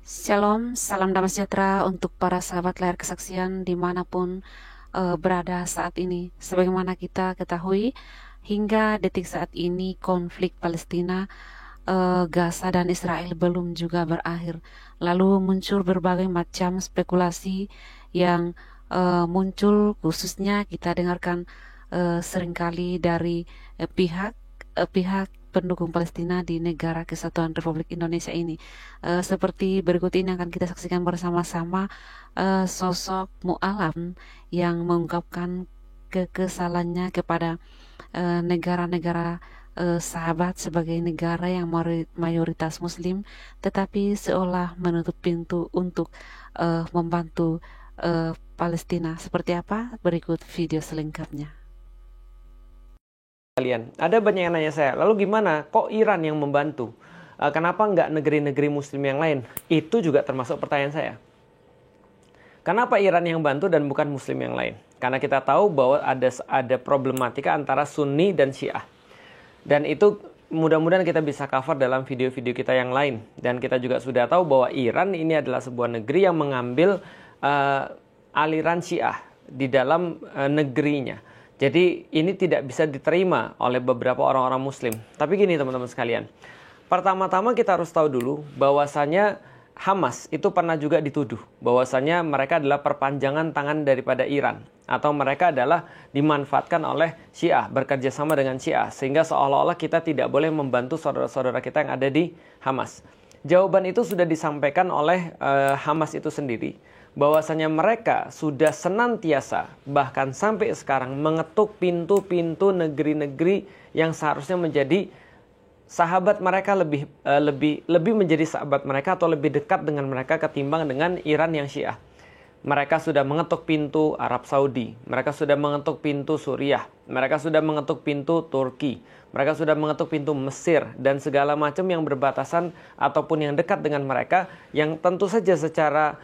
Shalom, salam damai sejahtera untuk para sahabat layar kesaksian dimanapun berada saat ini. Sebagaimana kita ketahui, hingga detik saat ini konflik Palestina, Gaza dan Israel belum juga berakhir. Lalu muncul berbagai macam spekulasi yang muncul, khususnya kita dengarkan seringkali dari pihak pendukung Palestina di Negara Kesatuan Republik Indonesia ini. Seperti berikut ini akan kita saksikan bersama-sama sosok Mu'alam yang mengungkapkan kekesalannya kepada negara-negara sahabat sebagai negara yang mayoritas Muslim, tetapi seolah menutup pintu untuk membantu Palestina. Seperti apa? Berikut video selengkapnya. Ada banyak yang nanya saya, lalu gimana? Kok Iran yang membantu? Kenapa nggak negeri-negeri Muslim yang lain? Itu juga termasuk pertanyaan saya. Kenapa Iran yang bantu dan bukan Muslim yang lain? Karena kita tahu bahwa ada problematika antara Sunni dan Syiah. Dan itu mudah-mudahan kita bisa cover dalam video-video kita yang lain. Dan kita juga sudah tahu bahwa Iran ini adalah sebuah negeri yang mengambil aliran Syiah di dalam negerinya. Jadi ini tidak bisa diterima oleh beberapa orang-orang Muslim. Tapi gini teman-teman sekalian, pertama-tama kita harus tahu dulu bahwasanya Hamas itu pernah juga dituduh bahwasanya mereka adalah perpanjangan tangan daripada Iran, atau mereka adalah dimanfaatkan oleh Syiah, bekerja sama dengan Syiah, sehingga seolah-olah kita tidak boleh membantu saudara-saudara kita yang ada di Hamas. Jawaban itu sudah disampaikan oleh Hamas itu sendiri, bahwasanya mereka sudah senantiasa bahkan sampai sekarang mengetuk pintu-pintu negeri-negeri yang seharusnya menjadi sahabat mereka, lebih menjadi sahabat mereka atau lebih dekat dengan mereka ketimbang dengan Iran yang Syiah. Mereka sudah mengetuk pintu Arab Saudi, mereka sudah mengetuk pintu Suriah, mereka sudah mengetuk pintu Turki, mereka sudah mengetuk pintu Mesir, dan segala macam yang berbatasan ataupun yang dekat dengan mereka, yang tentu saja secara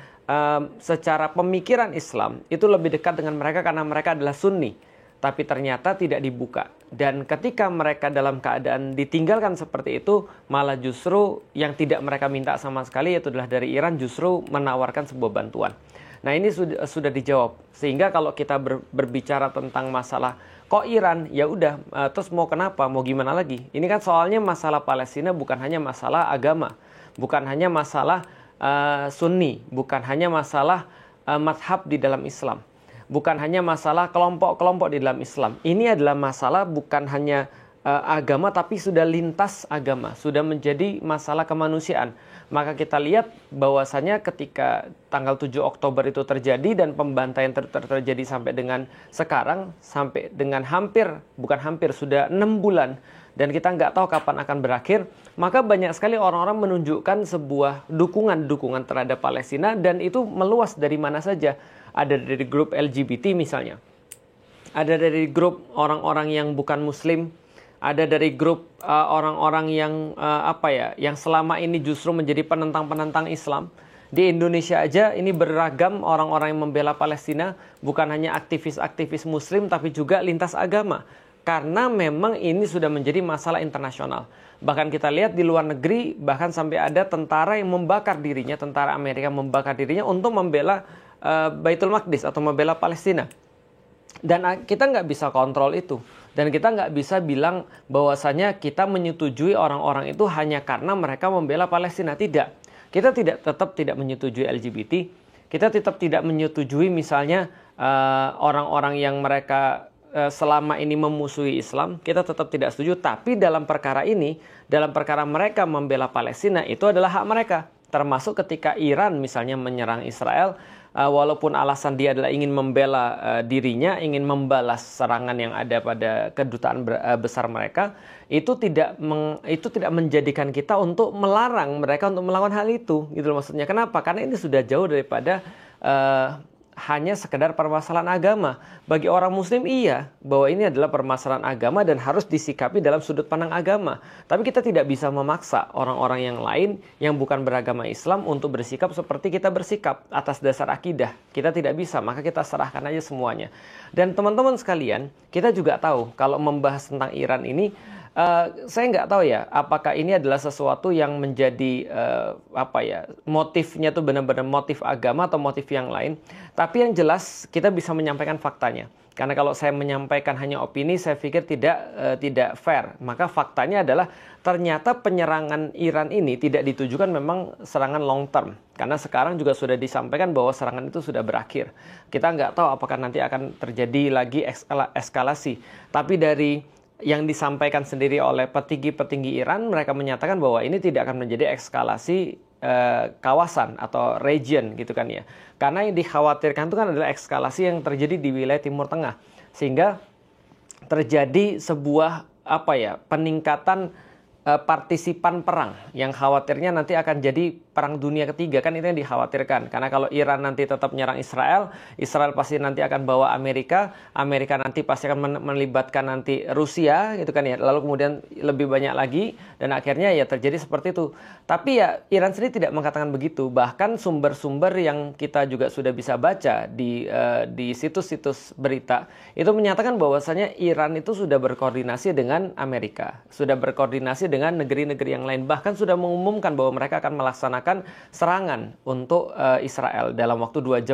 pemikiran Islam itu lebih dekat dengan mereka karena mereka adalah Sunni. Tapi ternyata tidak dibuka. Dan ketika mereka dalam keadaan ditinggalkan seperti itu, malah justru yang tidak mereka minta sama sekali, yaitu adalah dari Iran, justru menawarkan sebuah bantuan. Nah, ini sudah dijawab. Sehingga kalau kita berbicara tentang masalah kok Iran, ya udah, terus mau kenapa, mau gimana lagi? Ini kan soalnya masalah Palestina bukan hanya masalah agama, bukan hanya masalah Sunni, bukan hanya masalah madhab di dalam Islam, bukan hanya masalah kelompok-kelompok di dalam Islam. Ini adalah masalah bukan hanya agama, tapi sudah lintas agama, sudah menjadi masalah kemanusiaan. Maka kita lihat bahwasanya ketika tanggal 7 Oktober itu terjadi dan pembantaian terjadi sampai dengan sekarang, sampai dengan sudah 6 bulan, dan kita nggak tahu kapan akan berakhir, maka banyak sekali orang-orang menunjukkan sebuah dukungan terhadap Palestina, dan itu meluas dari mana saja. Ada dari grup LGBT misalnya, ada dari grup orang-orang yang bukan Muslim, ada dari grup orang-orang yang yang selama ini justru menjadi penentang-penentang Islam. Di Indonesia aja ini beragam orang-orang yang membela Palestina, bukan hanya aktivis-aktivis Muslim tapi juga lintas agama. Karena memang ini sudah menjadi masalah internasional. Bahkan kita lihat di luar negeri, bahkan sampai ada tentara yang membakar dirinya, tentara Amerika membakar dirinya untuk membela Baitul Maqdis atau membela Palestina. Dan kita nggak bisa kontrol itu. Dan kita nggak bisa bilang bahwasanya kita menyetujui orang-orang itu hanya karena mereka membela Palestina. Tidak. Kita tetap tidak menyetujui LGBT. Kita tetap tidak menyetujui misalnya orang-orang yang mereka selama ini memusuhi Islam. Kita tetap tidak setuju. Tapi dalam perkara ini, dalam perkara mereka membela Palestina, itu adalah hak mereka. Termasuk ketika Iran misalnya menyerang Israel, walaupun alasan dia adalah ingin membela dirinya, ingin membalas serangan yang ada pada kedutaan besar mereka, itu tidak menjadikan kita untuk melarang mereka untuk melakukan hal itu, gitu loh maksudnya. Kenapa? Karena ini sudah jauh daripada hanya sekedar permasalahan agama. Bagi orang Muslim iya, bahwa ini adalah permasalahan agama dan harus disikapi dalam sudut pandang agama. Tapi kita tidak bisa memaksa orang-orang yang lain yang bukan beragama Islam untuk bersikap seperti kita bersikap atas dasar akidah. Kita tidak bisa, maka kita serahkan aja semuanya. Dan teman-teman sekalian, kita juga tahu kalau membahas tentang Iran ini, Saya nggak tahu ya, apakah ini adalah sesuatu yang menjadi motifnya tuh benar-benar motif agama atau motif yang lain. Tapi yang jelas kita bisa menyampaikan faktanya. Karena kalau saya menyampaikan hanya opini, saya pikir tidak fair. Maka faktanya adalah ternyata penyerangan Iran ini tidak ditujukan memang serangan long term. Karena sekarang juga sudah disampaikan bahwa serangan itu sudah berakhir. Kita nggak tahu apakah nanti akan terjadi lagi eskalasi. Tapi dari yang disampaikan sendiri oleh petinggi-petinggi Iran, mereka menyatakan bahwa ini tidak akan menjadi eskalasi kawasan atau region gitu kan ya. Karena yang dikhawatirkan itu kan adalah eskalasi yang terjadi di wilayah Timur Tengah. Sehingga terjadi sebuah peningkatan partisipan perang yang khawatirnya nanti akan jadi perang dunia ketiga, kan itu yang dikhawatirkan. Karena kalau Iran nanti tetap menyerang Israel, Israel pasti nanti akan bawa Amerika, Amerika nanti pasti akan melibatkan nanti Rusia gitu kan ya. Lalu kemudian lebih banyak lagi dan akhirnya ya terjadi seperti itu. Tapi ya Iran sendiri tidak mengatakan begitu. Bahkan sumber-sumber yang kita juga sudah bisa baca di situs-situs berita itu menyatakan bahwasanya Iran itu sudah berkoordinasi dengan Amerika, sudah berkoordinasi dengan negeri-negeri yang lain, bahkan sudah mengumumkan bahwa mereka akan melaksanakan serangan untuk Israel dalam waktu 48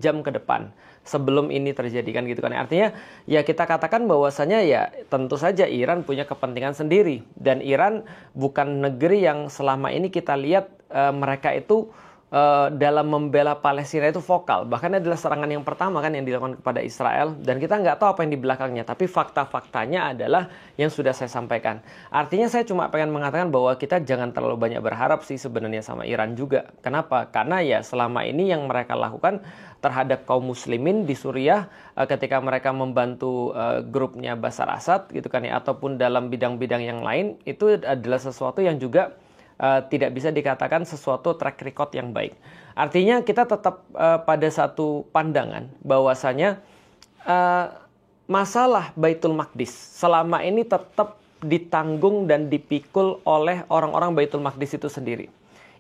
jam ke depan sebelum ini terjadi kan gitu kan. Artinya ya kita katakan bahwasanya ya tentu saja Iran punya kepentingan sendiri, dan Iran bukan negeri yang selama ini kita lihat mereka itu dalam membela Palestina itu vokal. Bahkan adalah serangan yang pertama kan yang dilakukan kepada Israel, dan kita nggak tahu apa yang di belakangnya. Tapi fakta-faktanya adalah yang sudah saya sampaikan. Artinya saya cuma pengen mengatakan bahwa kita jangan terlalu banyak berharap sih sebenarnya sama Iran juga. Kenapa? Karena ya selama ini yang mereka lakukan terhadap kaum muslimin di Suriah ketika mereka membantu grupnya Bashar Assad gitu kan ya, ataupun dalam bidang-bidang yang lain, itu adalah sesuatu yang juga tidak bisa dikatakan sesuatu track record yang baik. Artinya kita tetap pada satu pandangan bahwasanya masalah Baitul Maqdis selama ini tetap ditanggung dan dipikul oleh orang-orang Baitul Maqdis itu sendiri.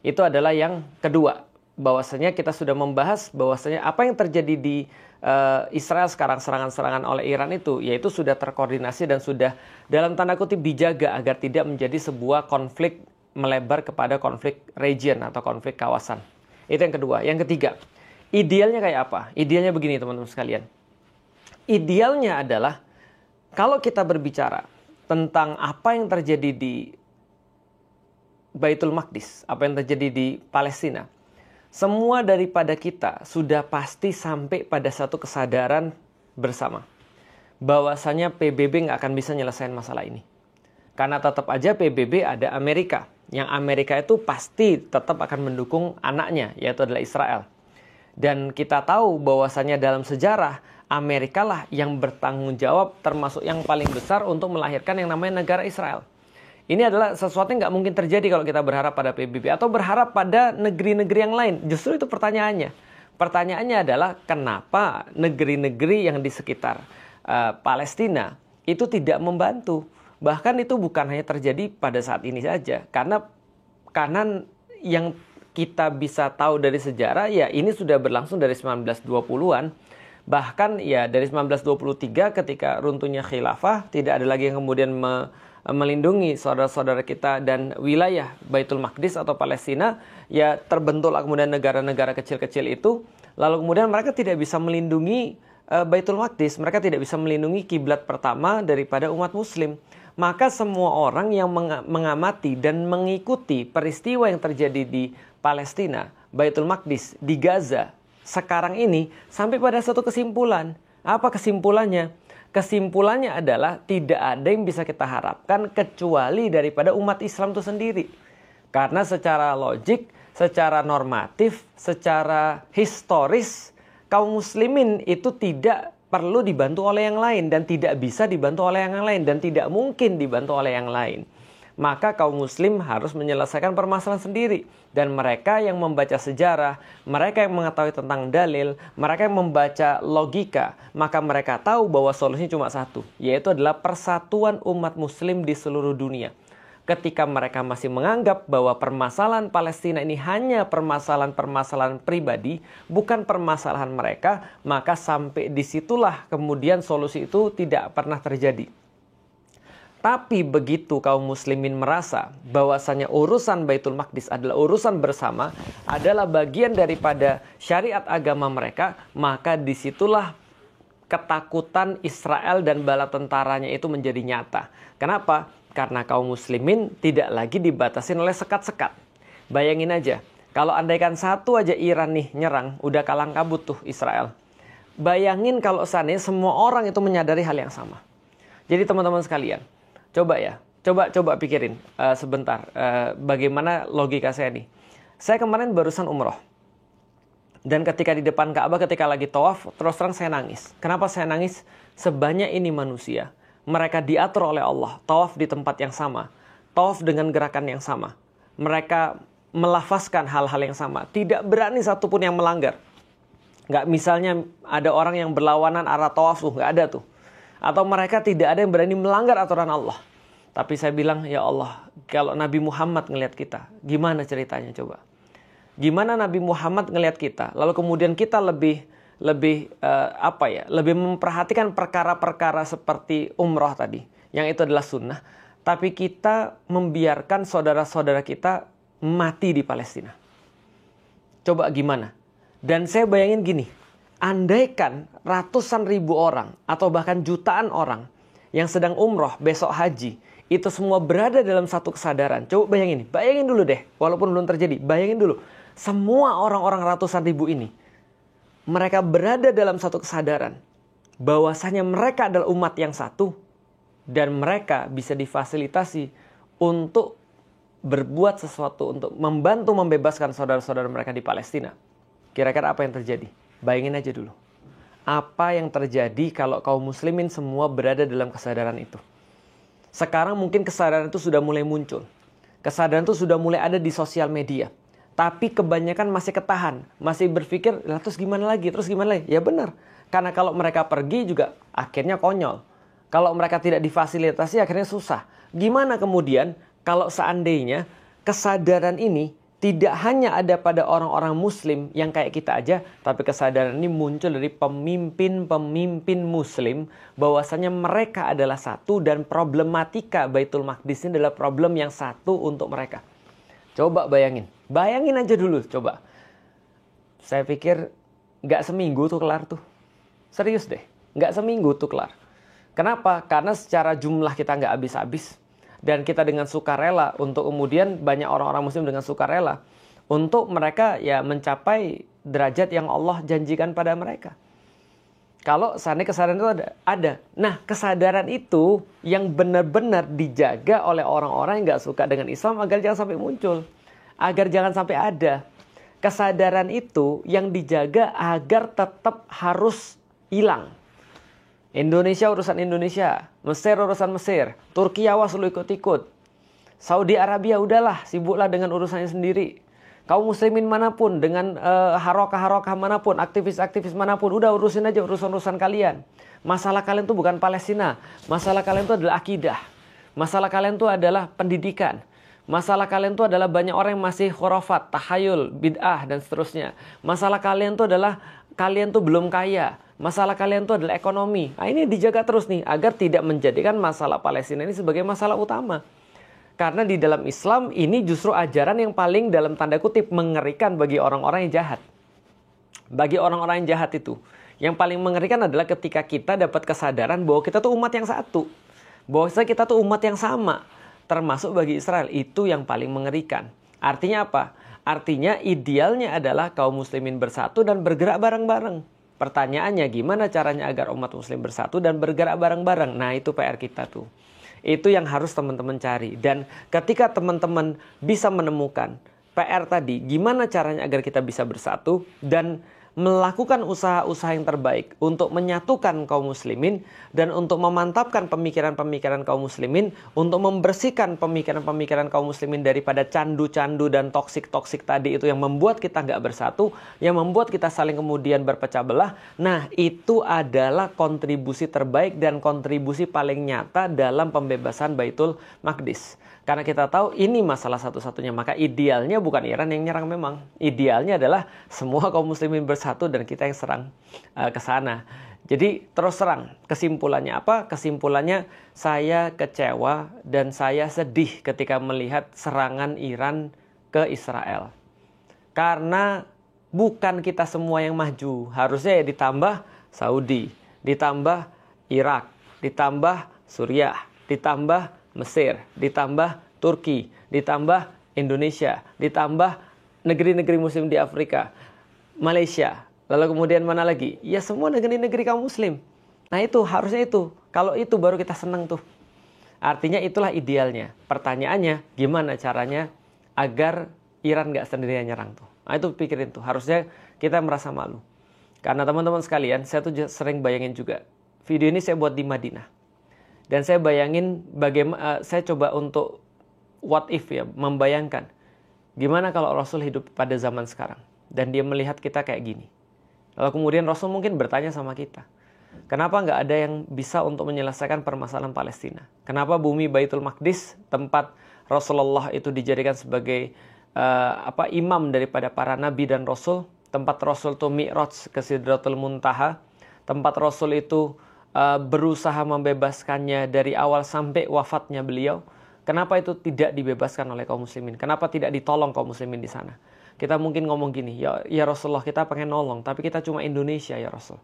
Itu adalah yang kedua, bahwasanya kita sudah membahas bahwasanya apa yang terjadi di Israel sekarang, serangan-serangan oleh Iran itu, yaitu sudah terkoordinasi dan sudah dalam tanda kutip dijaga agar tidak menjadi sebuah konflik melebar kepada konflik region atau konflik kawasan. Itu yang kedua. Yang ketiga, idealnya kayak apa? Idealnya begini teman-teman sekalian. Idealnya adalah kalau kita berbicara tentang apa yang terjadi di Baitul Maqdis, apa yang terjadi di Palestina, semua daripada kita sudah pasti sampai pada satu kesadaran bersama bahwasanya PBB nggak akan bisa nyelesain masalah ini. Karena tetap aja PBB ada Amerika. Yang Amerika itu pasti tetap akan mendukung anaknya, yaitu adalah Israel. Dan kita tahu bahwasanya dalam sejarah, Amerika lah yang bertanggung jawab termasuk yang paling besar untuk melahirkan yang namanya negara Israel. Ini adalah sesuatu yang nggak mungkin terjadi kalau kita berharap pada PBB atau berharap pada negeri-negeri yang lain. Justru itu pertanyaannya. Pertanyaannya adalah kenapa negeri-negeri yang di sekitar Palestina itu tidak membantu. Bahkan itu bukan hanya terjadi pada saat ini saja. Karena yang kita bisa tahu dari sejarah, ya ini sudah berlangsung dari 1920-an. Bahkan ya dari 1923 ketika runtuhnya khilafah, tidak ada lagi yang kemudian melindungi saudara-saudara kita dan wilayah Baitul Maqdis atau Palestina. Ya terbentuklah kemudian negara-negara kecil-kecil itu. Lalu kemudian mereka tidak bisa melindungi Baitul Maqdis. Mereka tidak bisa melindungi kiblat pertama daripada umat muslim. Maka semua orang yang mengamati dan mengikuti peristiwa yang terjadi di Palestina, Baitul Maqdis, di Gaza, sekarang ini sampai pada satu kesimpulan. Apa kesimpulannya? Kesimpulannya adalah tidak ada yang bisa kita harapkan kecuali daripada umat Islam itu sendiri. Karena secara logik, secara normatif, secara historis, kaum muslimin itu tidak perlu dibantu oleh yang lain dan tidak bisa dibantu oleh yang lain dan tidak mungkin dibantu oleh yang lain. Maka kaum muslim harus menyelesaikan permasalahan sendiri. Dan mereka yang membaca sejarah, mereka yang mengetahui tentang dalil, mereka yang membaca logika, maka mereka tahu bahwa solusinya cuma satu, yaitu adalah persatuan umat muslim di seluruh dunia. Ketika mereka masih menganggap bahwa permasalahan Palestina ini hanya permasalahan-permasalahan pribadi, bukan permasalahan mereka, maka sampai disitulah kemudian solusi itu tidak pernah terjadi. Tapi begitu kaum muslimin merasa bahwasanya urusan Baitul Maqdis adalah urusan bersama, adalah bagian daripada syariat agama mereka, maka disitulah ketakutan Israel dan bala tentaranya itu menjadi nyata. Kenapa? Karena kaum muslimin tidak lagi dibatasin oleh sekat-sekat. Bayangin aja, kalau andaikan satu aja Iran nih nyerang, udah kalang kabut tuh Israel. Bayangin kalau seandainya semua orang itu menyadari hal yang sama. Jadi teman-teman sekalian, coba pikirin sebentar bagaimana logika saya nih. Saya kemarin barusan umroh. Dan ketika di depan Ka'bah, ketika lagi tawaf, terus terang saya nangis. Kenapa saya nangis? Sebanyak ini manusia. Mereka diatur oleh Allah. Tawaf di tempat yang sama. Tawaf dengan gerakan yang sama. Mereka melafazkan hal-hal yang sama. Tidak berani satupun yang melanggar. Nggak misalnya ada orang yang berlawanan arah tawaf tuh. Nggak ada tuh. Atau mereka tidak ada yang berani melanggar aturan Allah. Tapi saya bilang, ya Allah, kalau Nabi Muhammad ngelihat kita, gimana ceritanya coba? Gimana Nabi Muhammad ngelihat kita? Lalu kemudian kita lebih memperhatikan perkara-perkara seperti umroh tadi, yang itu adalah sunnah. Tapi kita membiarkan saudara-saudara kita mati di Palestina. Coba gimana? Dan saya bayangin gini, andaikan ratusan ribu orang atau bahkan jutaan orang yang sedang umroh besok haji, itu semua berada dalam satu kesadaran. Coba bayangin dulu deh, walaupun belum terjadi, bayangin dulu. Semua orang-orang ratusan ribu ini, mereka berada dalam satu kesadaran bahwasanya mereka adalah umat yang satu dan mereka bisa difasilitasi untuk berbuat sesuatu untuk membantu membebaskan saudara-saudara mereka di Palestina. Kira-kira apa yang terjadi? Bayangin aja dulu. Apa yang terjadi kalau kaum muslimin semua berada dalam kesadaran itu? Sekarang mungkin kesadaran itu sudah mulai muncul. Kesadaran itu sudah mulai ada di sosial media. Tapi kebanyakan masih ketahan. Masih berpikir, lah terus gimana lagi? Ya benar. Karena kalau mereka pergi juga akhirnya konyol. Kalau mereka tidak difasilitasi akhirnya susah. Gimana kemudian kalau seandainya kesadaran ini tidak hanya ada pada orang-orang muslim yang kayak kita aja, tapi kesadaran ini muncul dari pemimpin-pemimpin muslim bahwasanya mereka adalah satu dan problematika Baitul Maqdis ini adalah problem yang satu untuk mereka. Coba bayangin aja dulu coba. Saya pikir nggak seminggu tuh kelar tuh. Serius deh, nggak seminggu tuh kelar. Kenapa? Karena secara jumlah kita nggak habis-habis. Dan kita dengan sukarela untuk kemudian banyak orang-orang muslim dengan sukarela untuk mereka ya mencapai derajat yang Allah janjikan pada mereka. Kalau seandainya kesadaran itu ada. Nah, kesadaran itu yang benar-benar dijaga oleh orang-orang yang nggak suka dengan Islam agar jangan sampai muncul. Agar jangan sampai ada. Kesadaran itu yang dijaga agar tetap harus hilang. Indonesia urusan Indonesia, Mesir urusan Mesir, Turki awas lu ikut-ikut. Saudi Arabia udahlah, sibuklah dengan urusannya sendiri. Kaum muslimin manapun, dengan harokah-harokah manapun, aktivis-aktivis manapun, udah urusin aja urusan-urusan kalian. Masalah kalian tuh bukan Palestina, masalah kalian tuh adalah akidah. Masalah kalian tuh adalah pendidikan. Masalah kalian tuh adalah banyak orang yang masih khurafat, tahayul, bid'ah, dan seterusnya. Masalah kalian tuh adalah kalian tuh belum kaya. Masalah kalian tuh adalah ekonomi. Nah, ini dijaga terus nih agar tidak menjadikan masalah Palestina ini sebagai masalah utama. Karena di dalam Islam ini justru ajaran yang paling dalam tanda kutip mengerikan bagi orang-orang yang jahat. Bagi orang-orang yang jahat itu. Yang paling mengerikan adalah ketika kita dapat kesadaran bahwa kita tuh umat yang satu. Bahwa kita tuh umat yang sama. Termasuk bagi Israel. Itu yang paling mengerikan. Artinya apa? Artinya idealnya adalah kaum muslimin bersatu dan bergerak bareng-bareng. Pertanyaannya gimana caranya agar umat muslim bersatu dan bergerak bareng-bareng? Nah, itu PR kita tuh. Itu yang harus teman-teman cari. Dan ketika teman-teman bisa menemukan PR tadi, gimana caranya agar kita bisa bersatu dan melakukan usaha-usaha yang terbaik untuk menyatukan kaum muslimin dan untuk memantapkan pemikiran-pemikiran kaum muslimin, untuk membersihkan pemikiran-pemikiran kaum muslimin daripada candu-candu dan toksik-toksik tadi itu yang membuat kita nggak bersatu, yang membuat kita saling kemudian berpecah belah. Nah, itu adalah kontribusi terbaik dan kontribusi paling nyata dalam pembebasan Baitul Maqdis. Karena kita tahu ini masalah satu-satunya, maka idealnya bukan Iran yang nyerang memang. Idealnya adalah semua kaum muslimin bersatu dan kita yang serang ke sana. Jadi terus terang, kesimpulannya apa? Kesimpulannya saya kecewa dan saya sedih ketika melihat serangan Iran ke Israel. Karena bukan kita semua yang maju, harusnya ya ditambah Saudi, ditambah Irak, ditambah Suriah, ditambah Mesir, ditambah Turki, ditambah Indonesia, ditambah negeri-negeri muslim di Afrika, Malaysia, lalu kemudian mana lagi? Ya semua negeri-negeri kaum muslim. Nah itu harusnya itu. Kalau itu baru kita senang tuh. Artinya itulah idealnya. Pertanyaannya gimana caranya agar Iran gak sendirian nyerang tuh. Nah itu pikirin tuh. Harusnya kita merasa malu. Karena teman-teman sekalian, saya tuh sering bayangin juga. Video ini saya buat di Madinah. Dan saya bayangin bagaimana, saya coba untuk what if ya, membayangkan. Gimana kalau Rasul hidup pada zaman sekarang. Dan dia melihat kita kayak gini. Lalu kemudian Rasul mungkin bertanya sama kita. Kenapa nggak ada yang bisa untuk menyelesaikan permasalahan Palestina? Kenapa bumi Baitul Maqdis, tempat Rasulullah itu dijadikan sebagai imam daripada para nabi dan rasul, tempat Rasul itu Mi'raj ke Sidratul Muntaha, tempat Rasul itu berusaha membebaskannya dari awal sampai wafatnya beliau. Kenapa itu tidak dibebaskan oleh kaum muslimin? Kenapa tidak ditolong kaum muslimin di sana? Kita mungkin ngomong gini, ya Rasulullah kita pengen nolong, tapi kita cuma Indonesia ya Rasul.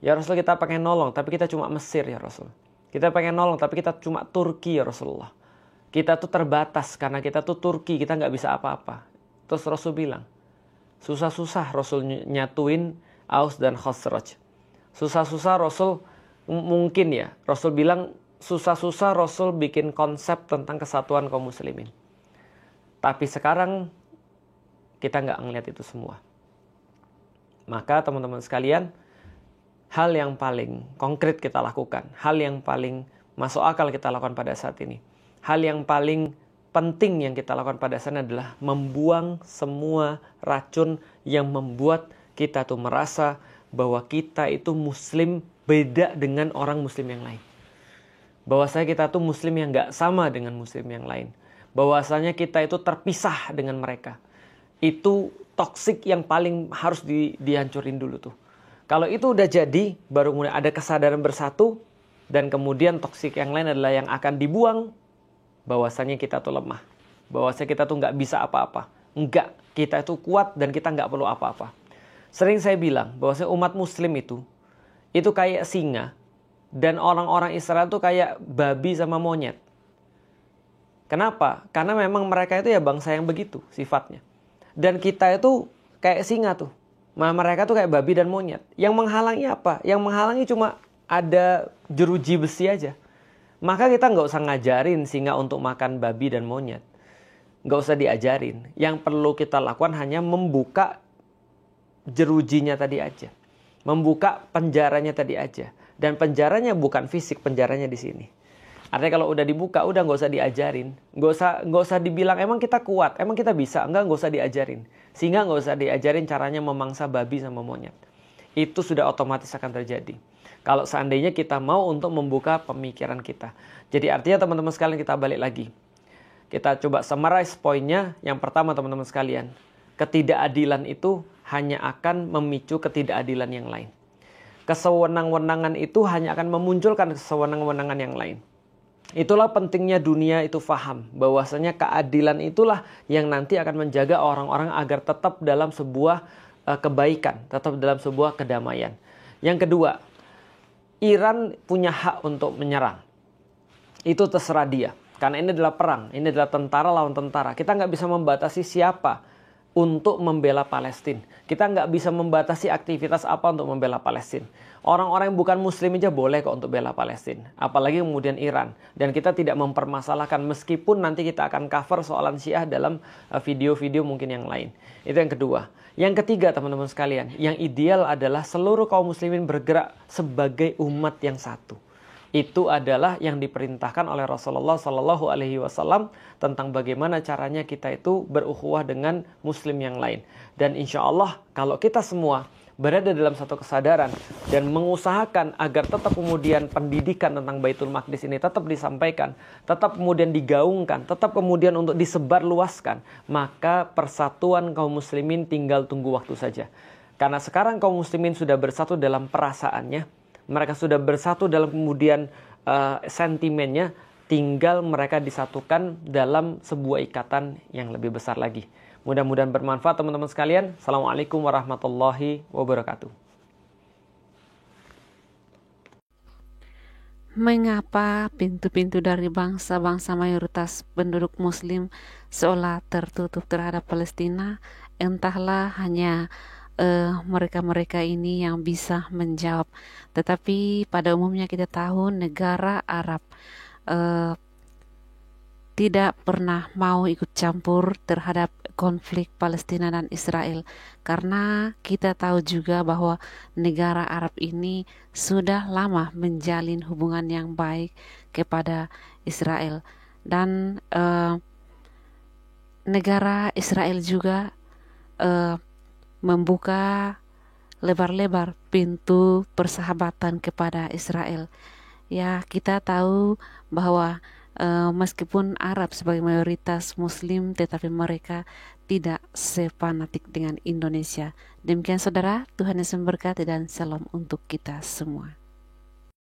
Ya Rasul kita pengen nolong, tapi kita cuma Mesir ya Rasul. Kita pengen nolong, tapi kita cuma Turki ya Rasulullah. Kita tuh terbatas karena kita tuh Turki, kita nggak bisa apa-apa. Terus Rasul bilang, susah-susah Rasul nyatuin Aus dan Khazraj. Susah-susah Rasul, mungkin ya, Rasul bilang susah-susah Rasul bikin konsep tentang kesatuan kaum muslimin. Tapi sekarang kita nggak ngeliat itu semua. Maka teman-teman sekalian, hal yang paling konkret kita lakukan, hal yang paling masuk akal kita lakukan pada saat ini, hal yang paling penting yang kita lakukan pada saat ini adalah membuang semua racun yang membuat kita tuh merasa bahwa kita itu muslim beda dengan orang muslim yang lain. Bahwasanya kita tuh muslim yang nggak sama dengan muslim yang lain. Bahwasanya kita itu terpisah dengan mereka. Itu toksik yang paling harus dihancurin dulu tuh. Kalau itu udah jadi, baru mulai ada kesadaran bersatu, dan kemudian toksik yang lain adalah yang akan dibuang, bahwasanya kita tuh lemah. Bahwasanya kita tuh nggak bisa apa-apa. Enggak, kita itu kuat dan kita nggak perlu apa-apa. Sering saya bilang, bahwasanya umat muslim itu kayak singa, dan orang-orang Israel tuh kayak babi sama monyet. Kenapa? Karena memang mereka itu ya bangsa yang begitu sifatnya. Dan kita itu kayak singa tuh. Mereka tuh kayak babi dan monyet. Yang menghalangi apa? Yang menghalangi cuma ada jeruji besi aja. Maka kita nggak usah ngajarin singa untuk makan babi dan monyet. Nggak usah diajarin. Yang perlu kita lakukan hanya membuka jerujinya tadi aja. Membuka penjaranya tadi aja. Dan penjaranya bukan fisik, penjaranya di sini. Artinya kalau udah dibuka, udah nggak usah diajarin. Nggak usah dibilang, emang kita kuat, emang kita bisa. Nggak usah diajarin. Sehingga nggak usah diajarin caranya memangsa babi sama monyet. Itu sudah otomatis akan terjadi. Kalau seandainya kita mau untuk membuka pemikiran kita. Jadi artinya teman-teman sekalian kita balik lagi. Kita coba summarize poinnya. Yang pertama teman-teman sekalian. Ketidakadilan itu hanya akan memicu ketidakadilan yang lain. Kesewenang-wenangan itu hanya akan memunculkan kesewenang-wenangan yang lain. Itulah pentingnya dunia itu faham bahwasanya keadilan itulah yang nanti akan menjaga orang-orang agar tetap dalam sebuah kebaikan, tetap dalam sebuah kedamaian. Yang kedua, Iran punya hak untuk menyerang. Itu terserah dia. Karena ini adalah perang, ini adalah tentara lawan tentara. Kita nggak bisa membatasi siapa untuk membela Palestina. Kita nggak bisa membatasi aktivitas apa untuk membela Palestina. Orang-orang yang bukan muslim aja boleh kok untuk bela Palestina. Apalagi kemudian Iran. Dan kita tidak mempermasalahkan meskipun nanti kita akan cover soalan Syiah dalam video-video mungkin yang lain. Itu yang kedua. Yang ketiga teman-teman sekalian. Yang ideal adalah seluruh kaum muslimin bergerak sebagai umat yang satu. Itu adalah yang diperintahkan oleh Rasulullah SAW tentang bagaimana caranya kita itu berukhuwah dengan muslim yang lain. Dan insya Allah kalau kita semua berada dalam satu kesadaran dan mengusahakan agar tetap kemudian pendidikan tentang Baitul Maqdis ini tetap disampaikan, tetap kemudian digaungkan, tetap kemudian untuk disebarluaskan, maka persatuan kaum muslimin tinggal tunggu waktu saja. Karena sekarang kaum muslimin sudah bersatu dalam perasaannya, mereka sudah bersatu dalam kemudian sentimennya, tinggal mereka disatukan dalam sebuah ikatan yang lebih besar lagi. Mudah-mudahan bermanfaat teman-teman sekalian. Assalamualaikum warahmatullahi wabarakatuh. Mengapa pintu-pintu dari bangsa-bangsa mayoritas penduduk Muslim seolah tertutup terhadap Palestina? Entahlah, hanya mereka-mereka ini yang bisa menjawab. Tetapi pada umumnya kita tahu negara Arab tidak pernah mau ikut campur terhadap konflik Palestina dan Israel, karena kita tahu juga bahwa negara Arab ini sudah lama menjalin hubungan yang baik kepada Israel, dan negara Israel juga membuka lebar-lebar pintu persahabatan kepada Israel. Ya, kita tahu bahwa meskipun Arab sebagai mayoritas Muslim, tetapi mereka tidak sefanatik dengan Indonesia. Demikian saudara, Tuhan Yesus memberkati dan salam untuk kita semua.